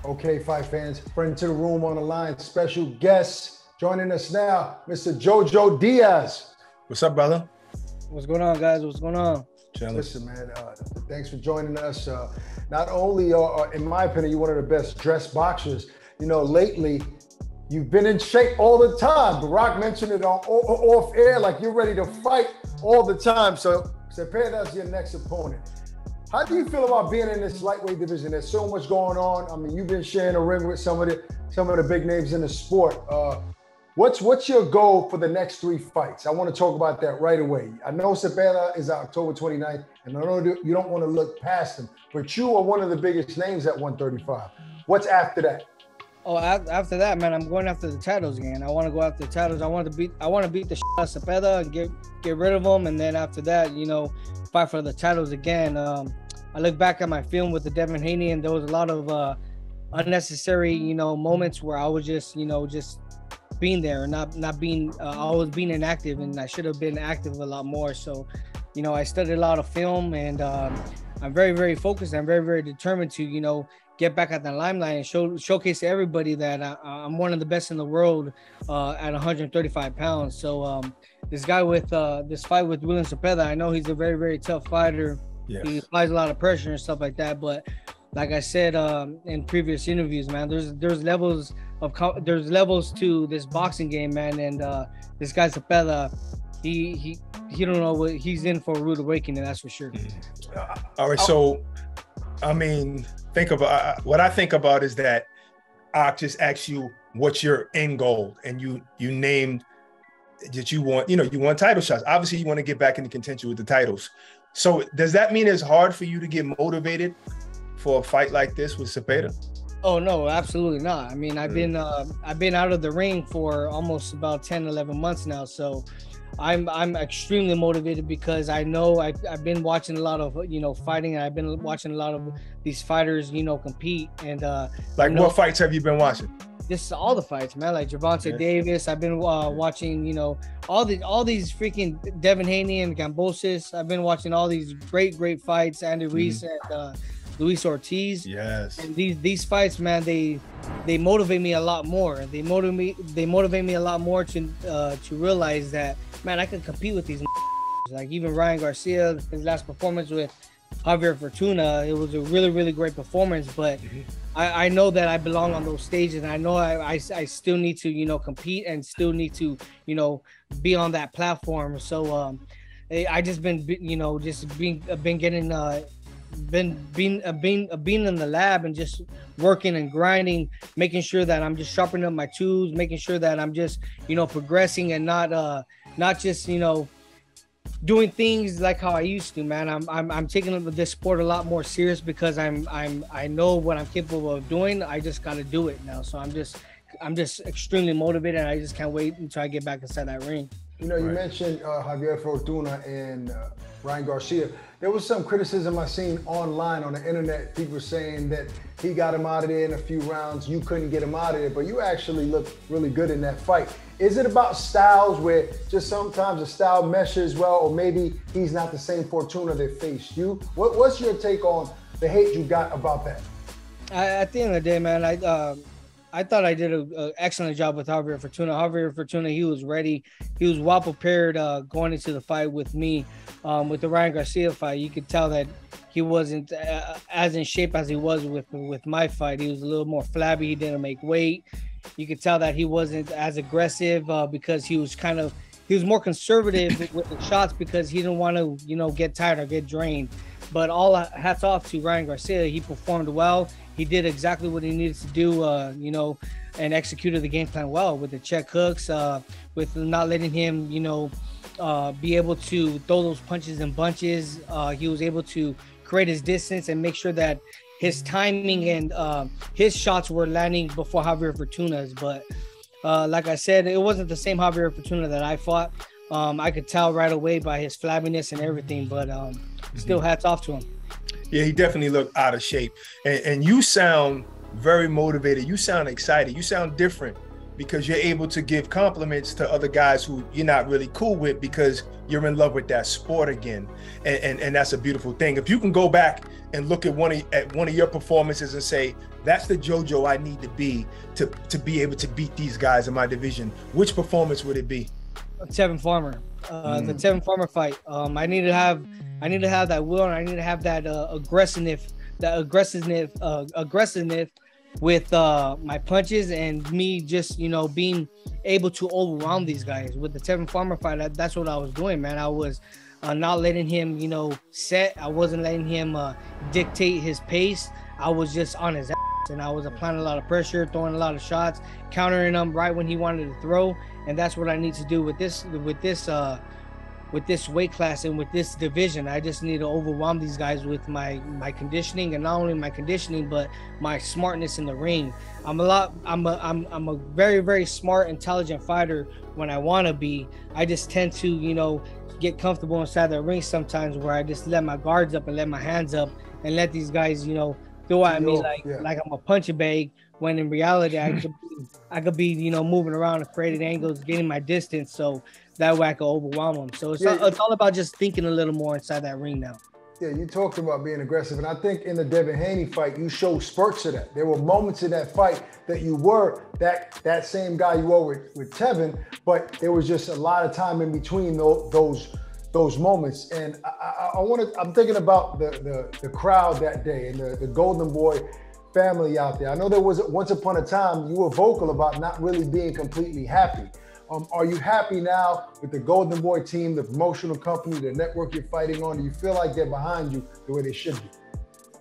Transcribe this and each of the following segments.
Okay, fight fans, friend to the room on the line, special guest joining us now, Mr. Jojo Diaz. What's up, brother? What's going on, guys? What's going on? Listen, man, thanks for joining us. Not only, in my opinion, you're one of the best dressed boxers. You know, lately, you've been in shape all the time. The Rock mentioned it on off air, like you're ready to fight all the time. So, Cepeda's your next opponent. How do you feel about being in this lightweight division? There's so much going on. I mean, you've been sharing a ring with some of the big names in the sport. What's your goal for the next 3 fights? I want to talk about that right away. I know Cepeda is October 29th, and I know you don't want to look past him, but you are one of the biggest names at 135. What's after that? Oh, after that, man, I'm going after the titles again. I want to go after the titles. I want to beat the shit out of Cepeda and get rid of him, and then after that, you know, fight for the titles again. I look back at my film with the Devin Haney, and there was a lot of unnecessary, you know, moments where I was just being there and not being I was being inactive, and I should have been active a lot more. So, you know, I studied a lot of film, and I'm very, very focused. I'm very, very determined to, you know, get back at the limelight and showcase to everybody that I'm one of the best in the world at 135 pounds. So this guy with this fight with William Zepeda, I know he's a very, very tough fighter. Yes. He applies a lot of pressure and stuff like that. But like I said in previous interviews, man, there's levels to this boxing game, man. And this guy Cepeda, he don't know what he's in for a rude awakening, that's for sure. All right, so I mean, think about what I think about is that I just asked you what's your end goal, and you named that you want title shots. Obviously, you want to get back into contention with the titles. So does that mean it's hard for you to get motivated for a fight like this with Cepeda? Oh no, absolutely not. I mean, I've been out of the ring for almost about 10, 11 months now. So I'm extremely motivated because I know I've been watching a lot of, you know, fighting, and I've been watching a lot of these fighters, you know, compete. And like, what fights have you been watching? Just all the fights, man. Like Gervonta Davis. I've been watching, you know, all these freaking Devin Haney and Gambosis. I've been watching all these great fights. Andy Ruiz and Luis Ortiz. Yes. And these fights, man, they motivate me a lot more. They motivate me a lot more to realize that, man, I can compete with these. Like even Ryan Garcia, his last performance with Javier Fortuna, it was a really, really great performance. But I know that I belong on those stages, and I know I still need to, you know, compete and still need to, you know, be on that platform. So I just been, you know, being in the lab and just working and grinding, making sure that I'm just sharpening up my tools, making sure that I'm just, you know, progressing and not just, you know, doing things like how I used to, man. I'm taking this sport a lot more serious because I know what I'm capable of doing. I just got to do it now. So I'm just extremely motivated, and I just can't wait until I get back inside that ring. You know, you mentioned Javier Fortuna and Ryan Garcia. There was some criticism I seen online on the internet. People saying that he got him out of there in a few rounds. You couldn't get him out of there, but you actually looked really good in that fight. Is it about styles where just sometimes the style meshes well, or maybe he's not the same Fortuna that faced you? What's your take on the hate you got about that? At the end of the day, man, I thought I did an excellent job with Javier Fortuna. Javier Fortuna, he was ready. He was well prepared going into the fight with me. With the Ryan Garcia fight, you could tell that he wasn't as in shape as he was with my fight. He was a little more flabby. He didn't make weight. You could tell that he wasn't as aggressive because he was more conservative with the shots because he didn't want to, you know, get tired or get drained. But all hats off to Ryan Garcia. He performed well. He did exactly what he needed to do, you know, and executed the game plan well with the check hooks, with not letting him, you know, be able to throw those punches in bunches. He was able to create his distance and make sure that his timing and his shots were landing before Javier Fortuna's. But like I said, it wasn't the same Javier Fortuna that I fought. I could tell right away by his flabbiness and everything, but still hats off to him. Yeah, he definitely looked out of shape. And you sound very motivated. You sound excited. You sound different. because you're able to give compliments to other guys who you're not really cool with because you're in love with that sport again. And that's a beautiful thing. If you can go back and look at one of your performances and say, that's the JoJo I need to be able to beat these guys in my division, which performance would it be? Tevin Farmer. The Tevin Farmer fight. I need to have that will, and I need to have that aggressiveness with my punches, and me just, being able to overwhelm these guys. With the Tevin Farmer fight, that's what I was doing, man. I was not letting him, set. I wasn't letting him dictate his pace. I was just on his ass, and I was applying a lot of pressure, throwing a lot of shots, countering him right when he wanted to throw. And that's what I need to do with this weight class and with this division. I just need to overwhelm these guys with my conditioning, and not only my conditioning, but my smartness in the ring. I'm a very, very smart, intelligent fighter when I want to be. I just tend to, get comfortable inside the ring sometimes, where I just let my guards up and let my hands up and let these guys, throw at me like I'm a punching bag, when in reality I could be moving around and creating angles, getting my distance, so that way I can overwhelm them. So it's all about just thinking a little more inside that ring now. Yeah, you talked about being aggressive, and I think in the Devin Haney fight, you showed spurts of that. There were moments in that fight that you were that same guy you were with Tevin, but there was just a lot of time in between those moments. And I'm thinking about the crowd that day and the Golden Boy family out there. I know there was once upon a time you were vocal about not really being completely happy. Are you happy now with the Golden Boy team, the promotional company, the network you're fighting on? Do you feel like they're behind you the way they should be?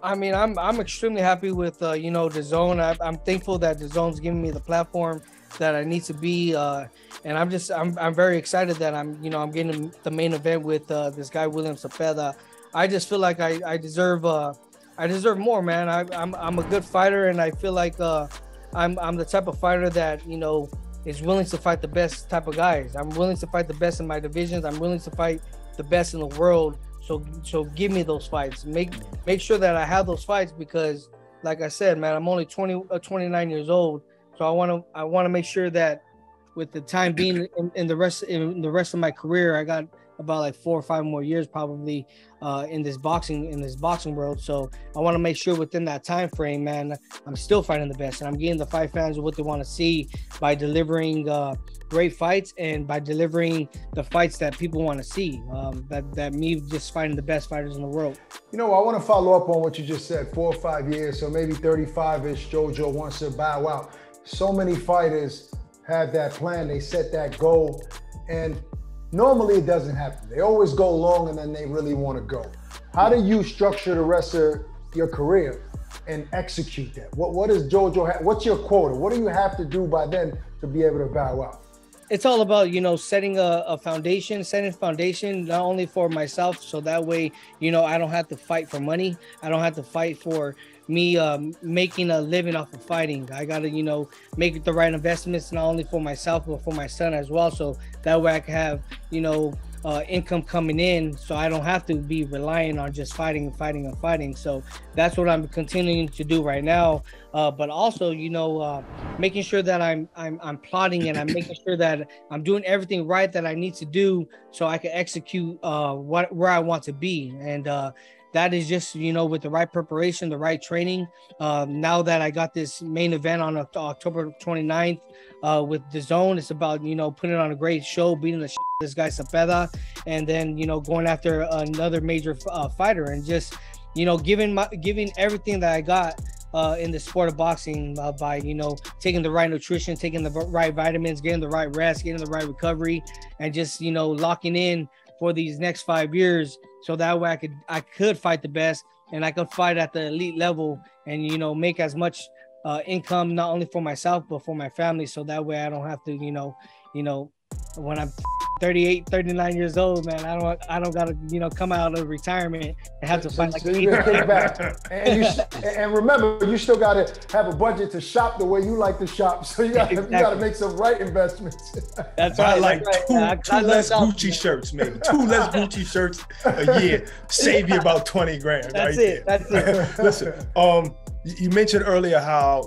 I mean, I'm extremely happy with DAZN. I'm thankful that DAZN's giving me the platform that I need to be, and I'm very excited that I'm getting the main event with this guy William Zepeda. I just feel like I deserve more, man. I'm a good fighter, and I feel like I'm the type of fighter that is willing to fight the best type of guys. I'm willing to fight the best in my divisions. I'm willing to fight the best in the world. So give me those fights. Make sure that I have those fights, because, like I said, man, I'm only 29 years old. So I want to make sure that with the time being in the rest of my career, I got about like 4 or 5 more years probably in this boxing world. So I want to make sure within that time frame, man, I'm still fighting the best, and I'm getting the fight fans what they want to see by delivering great fights, and by delivering the fights that people want to see. That me just fighting the best fighters in the world. I want to follow up on what you just said. 4 or 5 years, so maybe 35-ish. JoJo wants to bow out. So many fighters have that plan. They set that goal, and normally it doesn't happen. They always go long, and then they really want to go. How do you structure the rest of your career and execute that? What does JoJo have? What's your quota? What do you have to do by then to be able to bow out? It's all about, setting a foundation, not only for myself, so that way, I don't have to fight for money. I don't have to fight for me making a living off of fighting. I got to, make the right investments, not only for myself, but for my son as well. So that way I can have, income coming in, so I don't have to be relying on just fighting. So that's what I'm continuing to do right now. But also, making sure that I'm plotting, and I'm making sure that I'm doing everything right that I need to do, so I can execute where I want to be. And that is just, with the right preparation, the right training. Now that I got this main event on October 29th with DAZN, it's about, putting on a great show, beating the this guy Cepeda, and then, going after another major fighter, and just, giving everything that I got in the sport of boxing by, taking the right nutrition, taking the right vitamins, getting the right rest, getting the right recovery, and just, locking in for these next 5 years. So that way I could fight the best, and I could fight at the elite level, and, make as much income, not only for myself, but for my family. So that way I don't have to, when I'm 38, 39 years old, man, I don't gotta, come out of retirement and have to fight like me. And remember, you still gotta have a budget to shop the way you like to shop. So you gotta make some right investments. That's right. I like two less Gucci shirts, maybe 2 less Gucci shirts a year. Save you about 20 grand. That's it. Listen, you mentioned earlier how,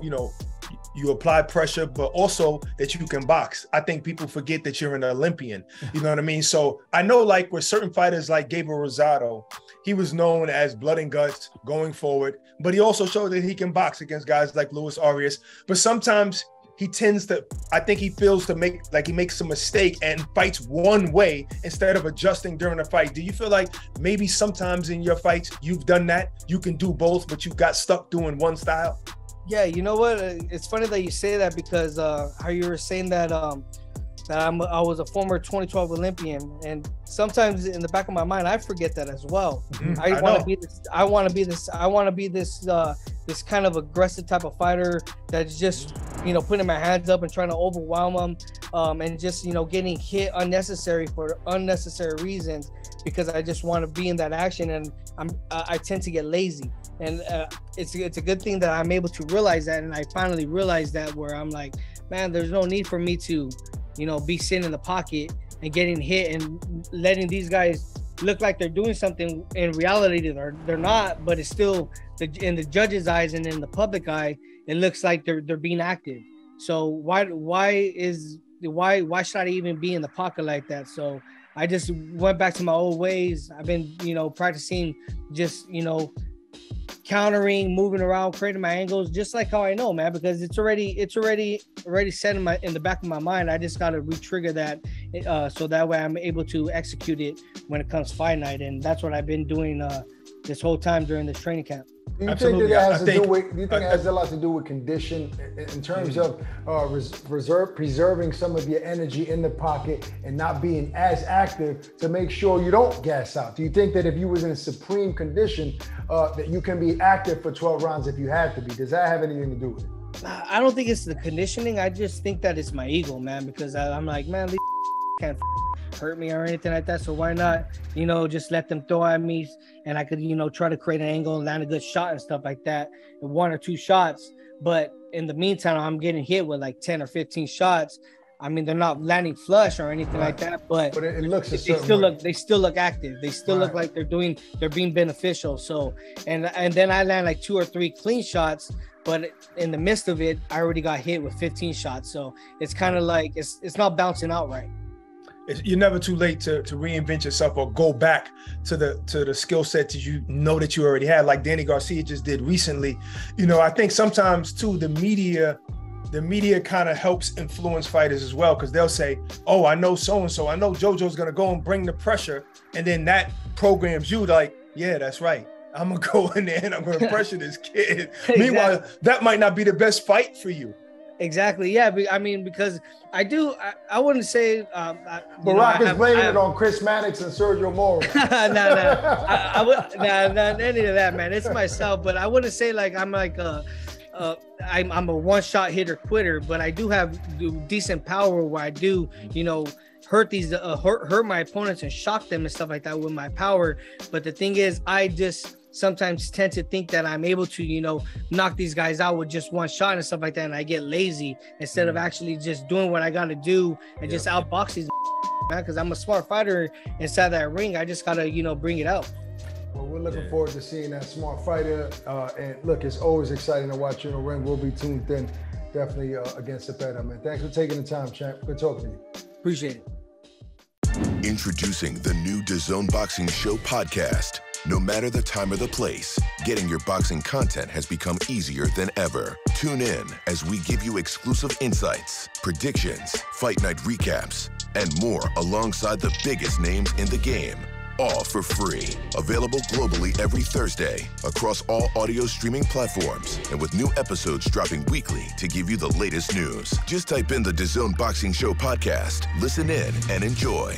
you apply pressure, but also that you can box. I think people forget that you're an Olympian. You know what I mean? So I know, like with certain fighters like Gabriel Rosado, he was known as blood and guts going forward, but he also showed that he can box against guys like Luis Arias. But sometimes he tends to, I think he feels to make, like he makes a mistake and fights one way instead of adjusting during the fight. Do you feel like maybe sometimes in your fights, you've done that? You can do both, but you got stuck doing one style? Yeah, you know what? It's funny that you say that, because how you were saying that I was a former 2012 Olympian, and sometimes in the back of my mind I forget that as well. I want to be this kind of aggressive type of fighter that's just, you know, putting my hands up and trying to overwhelm them, and just, you know, getting hit unnecessary for unnecessary reasons, because I just want to be in that action, and I tend to get lazy. And it's a good thing that I'm able to realize that, and I finally realized that, where I'm like, man, there's no need for me to, you know, be sitting in the pocket and getting hit and letting these guys look like they're doing something. In reality, they're not, but it's still, in the judge's eyes and in the public eye, it looks like they're being active. So why should I even be in the pocket like that? So I just went back to my old ways. I've been, you know, practicing just, you know, countering, moving around, creating my angles, just like how I know, man, because it's already set in the back of my mind. I just got to re-trigger that, so that way I'm able to execute it when it comes fight night, and that's what I've been doing this whole time during this training camp. Do you think it has a lot to do with condition in terms of preserving some of your energy in the pocket and not being as active to make sure you don't gas out? Do you think that if you was in supreme condition, that you can be active for 12 rounds if you had to be? Does that have anything to do with it? I don't think it's the conditioning. I just think that it's my ego, man, because I'm like, man, these can't hurt me or anything like that, so why not, you know, just let them throw at me, and I could, you know, try to create an angle and land a good shot and stuff like that, and 1 or 2 shots. But in the meantime, I'm getting hit with like 10 or 15 shots. I mean, they're not landing flush or anything like that, but it looks they still look active. They still look like they're being beneficial. So and then I land like 2 or 3 clean shots, but in the midst of it, I already got hit with 15 shots. So it's kind of like it's not bouncing out right. You're never too late to reinvent yourself or go back to the skill set that you know that you already had, like Danny Garcia just did recently. You know, I think sometimes too the media kind of helps influence fighters as well, because they'll say, oh, I know so-and-so, I know Jojo's gonna go and bring the pressure, and then that programs you like, yeah, that's right, I'm gonna go in there and I'm gonna pressure this kid. Exactly. Meanwhile, that might not be the best fight for you. Exactly. Yeah. I mean, because I wouldn't say. Barack is blaming it on Chris Mannix and Sergio Moro. Not any of that, man. It's myself, but I wouldn't say like I'm like I'm a one-shot hitter quitter, but I do have decent power where I do, you know, hurt my opponents and shock them and stuff like that with my power. But the thing is, I just sometimes tend to think that I'm able to, you know, knock these guys out with just one shot and stuff like that, and I get lazy instead of actually just doing what I got to do and just outbox these man, because I'm a smart fighter inside that ring. I just got to, you know, bring it out. Well, we're looking forward to seeing that smart fighter, and look, it's always exciting to watch you in the ring. We'll be tuned in definitely against Cepeda, man. Thanks for taking the time, champ. Good talking to you. Appreciate it. Introducing the new DAZN Boxing Show podcast. No matter the time or the place, getting your boxing content has become easier than ever. Tune in as we give you exclusive insights, predictions, fight night recaps, and more alongside the biggest names in the game. All for free. Available globally every Thursday across all audio streaming platforms, and with new episodes dropping weekly to give you the latest news. Just type in the DAZN Boxing Show podcast, listen in, and enjoy.